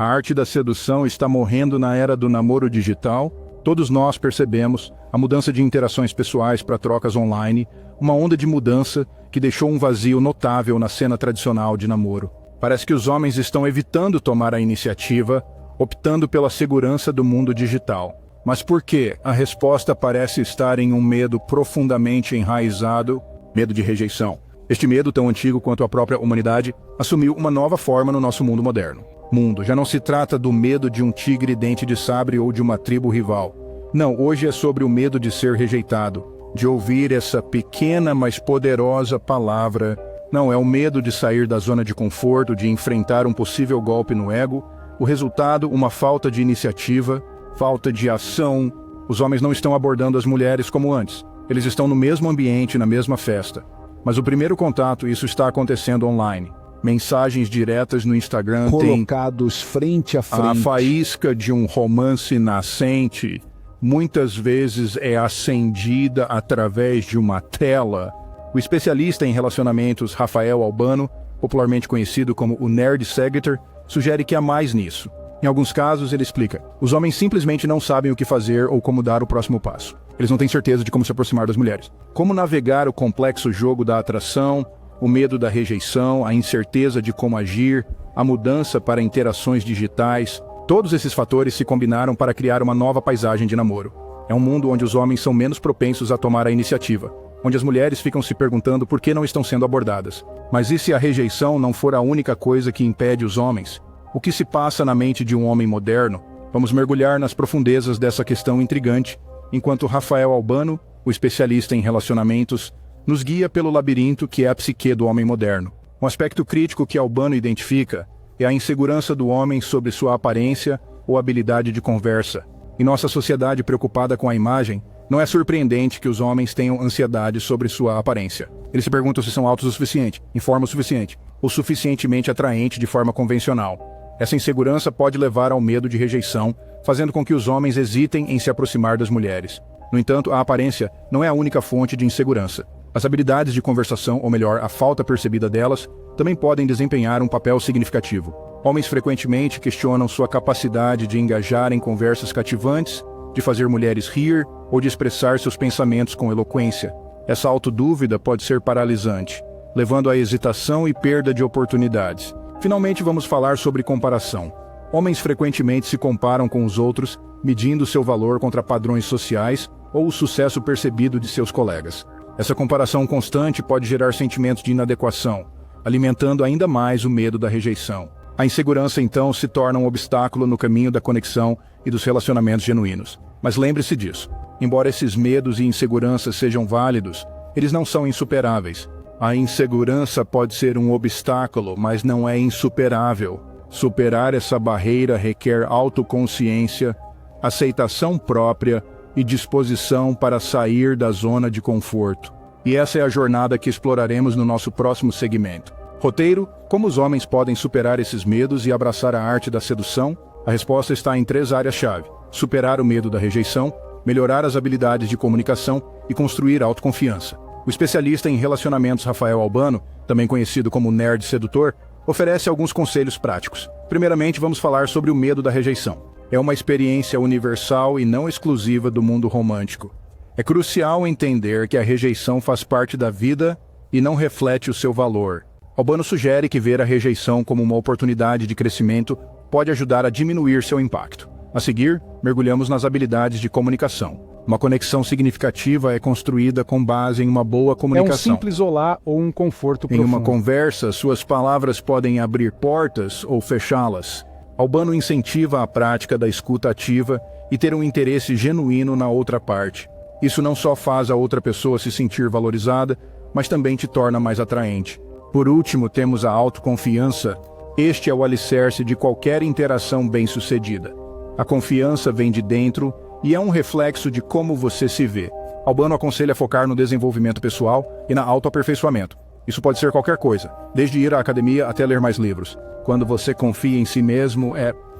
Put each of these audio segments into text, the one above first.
A arte da sedução está morrendo na era do namoro digital. Todos nós percebemos a mudança de interações pessoais para trocas online, uma onda de mudança que deixou um vazio notável na cena tradicional de namoro. Parece que os homens estão evitando tomar a iniciativa, optando pela segurança do mundo digital. Mas por quê? A resposta parece estar em um medo profundamente enraizado, medo de rejeição. Este medo, tão antigo quanto a própria humanidade, assumiu uma nova forma no nosso mundo moderno. Já não se trata do medo de um tigre dente de sabre ou de uma tribo rival. Não, hoje é sobre o medo de ser rejeitado, de ouvir essa pequena mas poderosa palavra. Não, é o medo de sair da zona de conforto, de enfrentar um possível golpe no ego. O resultado, uma falta de iniciativa, falta de ação. Os homens não estão abordando as mulheres como antes. Eles estão no mesmo ambiente, na mesma festa. Mas o primeiro contato, isso está acontecendo online. Mensagens diretas no Instagram colocados frente a frente. A faísca de um romance nascente muitas vezes é acendida através de uma tela. O especialista em relacionamentos Rafael Albano, popularmente conhecido como o Nerd Segator, sugere que há mais nisso. Em alguns casos, ele explica: os homens simplesmente não sabem o que fazer ou como dar o próximo passo. Eles não têm certeza de como se aproximar das mulheres. Como navegar o complexo jogo da atração, o medo da rejeição, a incerteza de como agir, a mudança para interações digitais. Todos esses fatores se combinaram para criar uma nova paisagem de namoro. É um mundo onde os homens são menos propensos a tomar a iniciativa, onde as mulheres ficam se perguntando por que não estão sendo abordadas. Mas e se a rejeição não for a única coisa que impede os homens? O que se passa na mente de um homem moderno? Vamos mergulhar nas profundezas dessa questão intrigante, enquanto Rafael Albano, o especialista em relacionamentos, nos guia pelo labirinto que é a psique do homem moderno. Um aspecto crítico que Albano identifica é a insegurança do homem sobre sua aparência ou habilidade de conversa. Em nossa sociedade preocupada com a imagem, não é surpreendente que os homens tenham ansiedade sobre sua aparência. Eles se perguntam se são altos o suficiente, em forma o suficiente, ou suficientemente atraente de forma convencional. Essa insegurança pode levar ao medo de rejeição, fazendo com que os homens hesitem em se aproximar das mulheres. No entanto, a aparência não é a única fonte de insegurança. As habilidades de conversação, ou melhor, a falta percebida delas, também podem desempenhar um papel significativo. Homens frequentemente questionam sua capacidade de engajar em conversas cativantes, de fazer mulheres rir ou de expressar seus pensamentos com eloquência. Essa autodúvida pode ser paralisante, levando à hesitação e perda de oportunidades. Finalmente, vamos falar sobre comparação. Homens frequentemente se comparam com os outros, medindo seu valor contra padrões sociais ou o sucesso percebido de seus colegas. Essa comparação constante pode gerar sentimentos de inadequação, alimentando ainda mais o medo da rejeição. A insegurança, então, se torna um obstáculo no caminho da conexão e dos relacionamentos genuínos. Mas lembre-se disso. Embora esses medos e inseguranças sejam válidos, eles não são insuperáveis. A insegurança pode ser um obstáculo, mas não é insuperável. Superar essa barreira requer autoconsciência, aceitação própria e disposição para sair da zona de conforto. E essa é a jornada que exploraremos no nosso próximo segmento. Roteiro: como os homens podem superar esses medos e abraçar a arte da sedução? A resposta está em 3 áreas-chave: superar o medo da rejeição, melhorar as habilidades de comunicação e construir autoconfiança. O especialista em relacionamentos Rafael Albano, também conhecido como Nerd Sedutor, oferece alguns conselhos práticos. Primeiramente, vamos falar sobre o medo da rejeição. É uma experiência universal e não exclusiva do mundo romântico. É crucial entender que a rejeição faz parte da vida e não reflete o seu valor. Albano sugere que ver a rejeição como uma oportunidade de crescimento pode ajudar a diminuir seu impacto. A seguir, mergulhamos nas habilidades de comunicação. Uma conexão significativa é construída com base em uma boa comunicação. É um simples olá ou um conforto profundo. Em uma conversa, suas palavras podem abrir portas ou fechá-las. Albano incentiva a prática da escuta ativa e ter um interesse genuíno na outra parte. Isso não só faz a outra pessoa se sentir valorizada, mas também te torna mais atraente. Por último, temos a autoconfiança. Este é o alicerce de qualquer interação bem-sucedida. A confiança vem de dentro e é um reflexo de como você se vê. Albano aconselha focar no desenvolvimento pessoal e na autoaperfeiçoamento. Isso pode ser qualquer coisa, desde ir à academia até ler mais livros. Quando você confia em si mesmo,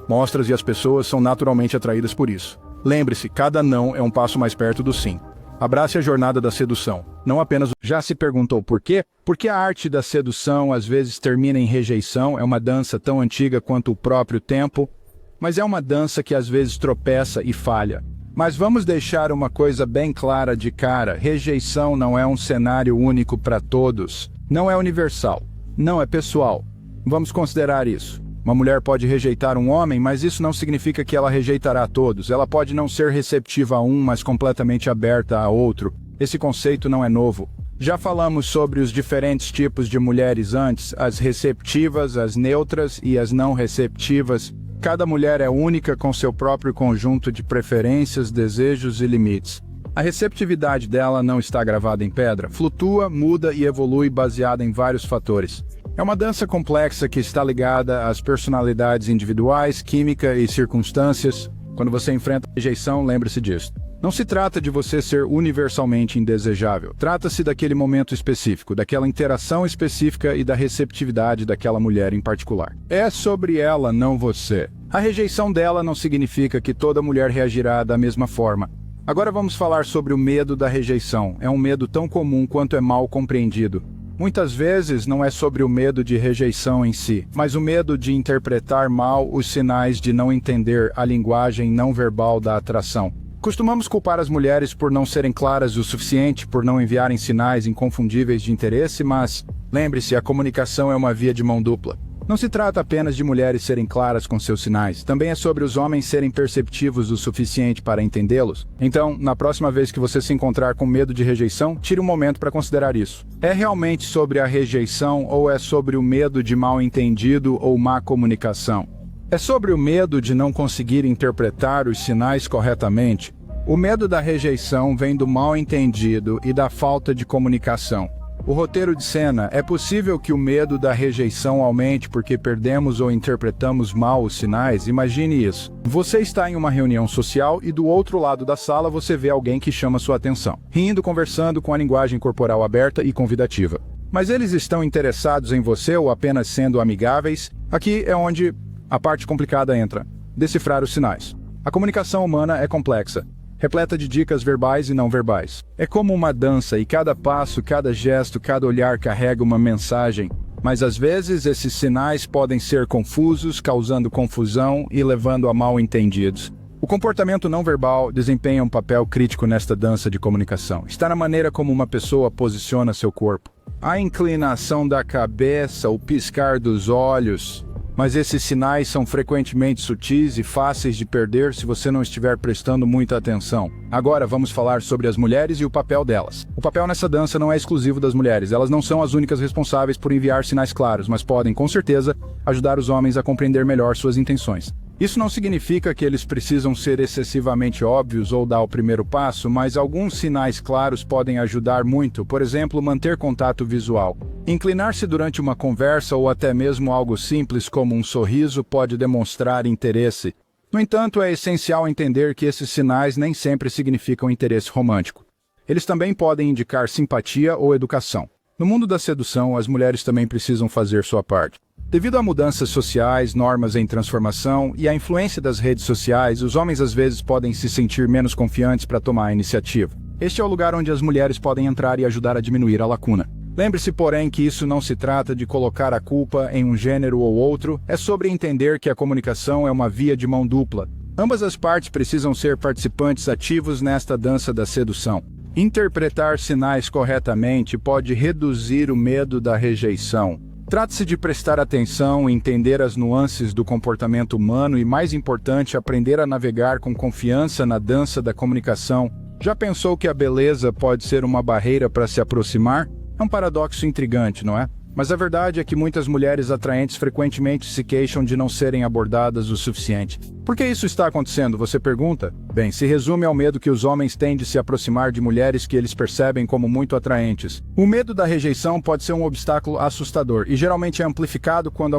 mostras e as pessoas são naturalmente atraídas por isso. Lembre-se, cada não é um passo mais perto do sim. Abrace a jornada da sedução, não apenas o... Já se perguntou por quê? Porque a arte da sedução às vezes termina em rejeição, é uma dança tão antiga quanto o próprio tempo, mas é uma dança que às vezes tropeça e falha. Mas vamos deixar uma coisa bem clara de cara: rejeição não é um cenário único para todos, não é universal, não é pessoal. Vamos considerar isso. Uma mulher pode rejeitar um homem, mas isso não significa que ela rejeitará todos. Ela pode não ser receptiva a um, mas completamente aberta a outro. Esse conceito não é novo. Já falamos sobre os diferentes tipos de mulheres antes, as receptivas, as neutras e as não receptivas. Cada mulher é única com seu próprio conjunto de preferências, desejos e limites. A receptividade dela não está gravada em pedra, flutua, muda e evolui baseada em vários fatores. É uma dança complexa que está ligada às personalidades individuais, química e circunstâncias. Quando você enfrenta a rejeição, lembre-se disso. Não se trata de você ser universalmente indesejável. Trata-se daquele momento específico, daquela interação específica e da receptividade daquela mulher em particular. É sobre ela, não você. A rejeição dela não significa que toda mulher reagirá da mesma forma. Agora vamos falar sobre o medo da rejeição. É um medo tão comum quanto é mal compreendido. Muitas vezes não é sobre o medo de rejeição em si, mas o medo de interpretar mal os sinais de não entender a linguagem não verbal da atração. Costumamos culpar as mulheres por não serem claras o suficiente, por não enviarem sinais inconfundíveis de interesse, mas lembre-se, a comunicação é uma via de mão dupla. Não se trata apenas de mulheres serem claras com seus sinais, também é sobre os homens serem perceptivos o suficiente para entendê-los. Então, na próxima vez que você se encontrar com medo de rejeição, tire um momento para considerar isso. É realmente sobre a rejeição ou é sobre o medo de mal entendido ou má comunicação? É sobre o medo de não conseguir interpretar os sinais corretamente? O medo da rejeição vem do mal entendido e da falta de comunicação. O roteiro de cena: é possível que o medo da rejeição aumente porque perdemos ou interpretamos mal os sinais? Imagine isso. Você está em uma reunião social e do outro lado da sala você vê alguém que chama sua atenção, rindo, conversando com a linguagem corporal aberta e convidativa. Mas eles estão interessados em você ou apenas sendo amigáveis? Aqui é onde a parte complicada entra: decifrar os sinais. A comunicação humana é complexa, repleta de dicas verbais e não verbais. É como uma dança e cada passo, cada gesto, cada olhar carrega uma mensagem. Mas às vezes esses sinais podem ser confusos, causando confusão e levando a mal entendidos. O comportamento não verbal desempenha um papel crítico nesta dança de comunicação. Está na maneira como uma pessoa posiciona seu corpo. A inclinação da cabeça, o piscar dos olhos. Mas esses sinais são frequentemente sutis e fáceis de perder se você não estiver prestando muita atenção. Agora vamos falar sobre as mulheres e o papel delas. O papel nessa dança não é exclusivo das mulheres. Elas não são as únicas responsáveis por enviar sinais claros, mas podem, com certeza, ajudar os homens a compreender melhor suas intenções. Isso não significa que eles precisam ser excessivamente óbvios ou dar o primeiro passo, mas alguns sinais claros podem ajudar muito, por exemplo, manter contato visual. Inclinar-se durante uma conversa ou até mesmo algo simples como um sorriso pode demonstrar interesse. No entanto, é essencial entender que esses sinais nem sempre significam interesse romântico. Eles também podem indicar simpatia ou educação. No mundo da sedução, as mulheres também precisam fazer sua parte. Devido a mudanças sociais, normas em transformação e à influência das redes sociais, os homens às vezes podem se sentir menos confiantes para tomar a iniciativa. Este é o lugar onde as mulheres podem entrar e ajudar a diminuir a lacuna. Lembre-se, porém, que isso não se trata de colocar a culpa em um gênero ou outro, é sobre entender que a comunicação é uma via de mão dupla. Ambas as partes precisam ser participantes ativos nesta dança da sedução. Interpretar sinais corretamente pode reduzir o medo da rejeição. Trata-se de prestar atenção, entender as nuances do comportamento humano e, mais importante, aprender a navegar com confiança na dança da comunicação. Já pensou que a beleza pode ser uma barreira para se aproximar? É um paradoxo intrigante, não é? Mas a verdade é que muitas mulheres atraentes frequentemente se queixam de não serem abordadas o suficiente. Por que isso está acontecendo, você pergunta? Bem, se resume ao medo que os homens têm de se aproximar de mulheres que eles percebem como muito atraentes. O medo da rejeição pode ser um obstáculo assustador e geralmente é amplificado quando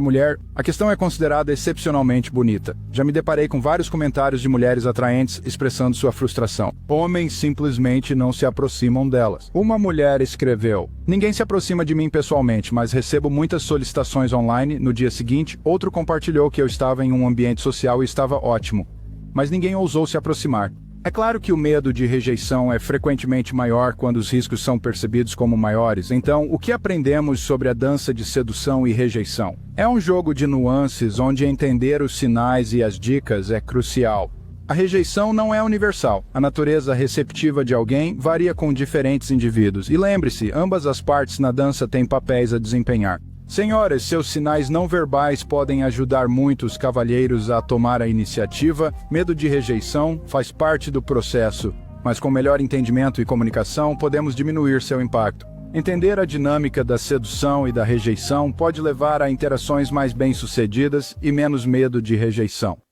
a questão é considerada excepcionalmente bonita. Já me deparei com vários comentários de mulheres atraentes expressando sua frustração. Homens simplesmente não se aproximam delas. Uma mulher escreveu: "Ninguém se aproxima de mim pessoalmente, mas recebo muitas solicitações online." No dia seguinte, outro compartilhou que eu estava em um ambiente social e estava ótimo, mas ninguém ousou se aproximar. É claro que o medo de rejeição é frequentemente maior quando os riscos são percebidos como maiores, então o que aprendemos sobre a dança de sedução e rejeição? É um jogo de nuances onde entender os sinais e as dicas é crucial. A rejeição não é universal. A natureza receptiva de alguém varia com diferentes indivíduos. E lembre-se, ambas as partes na dança têm papéis a desempenhar. Senhoras, seus sinais não verbais podem ajudar muitos cavalheiros a tomar a iniciativa. Medo de rejeição faz parte do processo, mas com melhor entendimento e comunicação podemos diminuir seu impacto. Entender a dinâmica da sedução e da rejeição pode levar a interações mais bem-sucedidas e menos medo de rejeição.